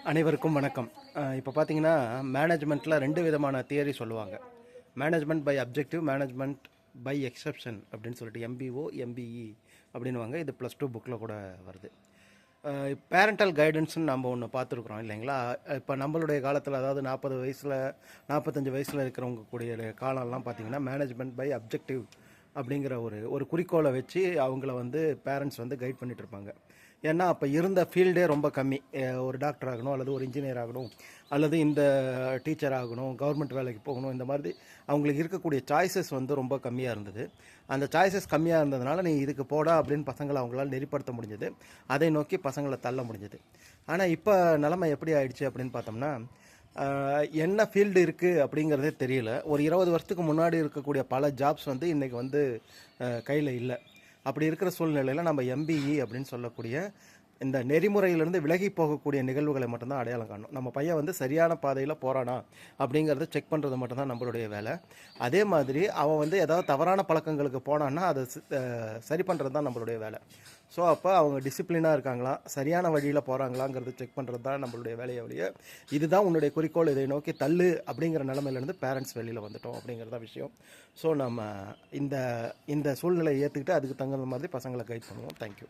அனைவருக்கும் வணக்கம். இப்போ பார்த்தீங்கன்னா மேனேஜ்மெண்ட்டில் 2 விதமான தியரி சொல்லுவாங்க. Management by objective, management by exception அப்படின்னு சொல்லிட்டு எம்பிஓ எம்பிஇ அப்படின்னுவாங்க. இது +2 புக்கில் கூட வருது. பேரண்டல் கைடன்ஸ்னு நம்ம ஒன்று பார்த்துருக்குறோம் இல்லைங்களா? இப்போ நம்மளுடைய காலத்தில், அதாவது 40 வயசில் 45 வயசில் இருக்கிறவங்க கூடிய காலம்லாம் பார்த்திங்கன்னா மேனேஜ்மெண்ட் பை அப்ஜெக்டிவ் அப்படிங்கிற ஒரு குறிக்கோளை வச்சு அவங்கள வந்து பேரண்ட்ஸ் வந்து கைட் பண்ணிகிட்டு இருப்பாங்க. ஏன்னா அப்போ இருந்த ஃபீல்டே ரொம்ப கம்மி. ஒரு டாக்டர் ஆகணும், அல்லது ஒரு இன்ஜினியர் ஆகணும், அல்லது இந்த டீச்சர் ஆகணும், கவர்மெண்ட் வேலைக்கு போகணும், இந்த மாதிரி அவங்களுக்கு இருக்கக்கூடிய சாய்ஸஸ் வந்து ரொம்ப கம்மியாக இருந்தது. அந்த சாய்ஸஸ் கம்மியாக இருந்ததுனால நீ இதுக்கு போடா அப்படின்னு பசங்களை அவங்களால நெறிப்படுத்த முடிஞ்சது. அதை நோக்கி பசங்களை தள்ள முடிஞ்சது. ஆனால் இப்போ நிலைமை எப்படி ஆயிடுச்சு அப்படின்னு பார்த்தோம்னா, என்ன ஃபீல்டு இருக்குது அப்படிங்கிறதே தெரியல. ஒரு 20 வருஷத்துக்கு முன்னாடி இருக்கக்கூடிய பல ஜாப்ஸ் வந்து இன்றைக்கி வந்து கையில் இல்லை. அப்படி இருக்கிற சூழ்நிலையில் நம்ம எம்பிஇ அப்படின்னு சொல்லக்கூடிய இந்த நெறிமுறையிலிருந்து விலகி போகக்கூடிய நிகழ்வுகளை மட்டும்தான் அடையாளம் காணணும். நம்ம பையன் வந்து சரியான பாதையில் போகிறானா அப்படிங்கிறத செக் பண்ணுறது மட்டும்தான் நம்மளுடைய வேலை. அதே மாதிரி அவன் வந்து ஏதாவது தவறான பழக்கங்களுக்கு போனான்னா அதை சரி பண்ணுறது தான் நம்மளுடைய வேலை. ஸோ அப்போ அவங்க டிசிப்ளினாக இருக்காங்களா, சரியான வழியில் போகிறாங்களாங்கிறது செக் பண்ணுறது தான் நம்மளுடைய வேலையை வழிய, இதுதான் உன்னுடைய குறிக்கோள், இதை நோக்கி தள்ளு அப்படிங்கிற நிலைமையிலேருந்து பேரண்ட்ஸ் வெளியில் வந்துட்டோம் அப்படிங்கிறத விஷயம். ஸோ நம்ம இந்த இந்த சூழ்நிலையை ஏற்றுக்கிட்டு அதுக்கு தகுந்த மாதிரி பசங்களை கைட் பண்ணுவோம். தேங்க்யூ.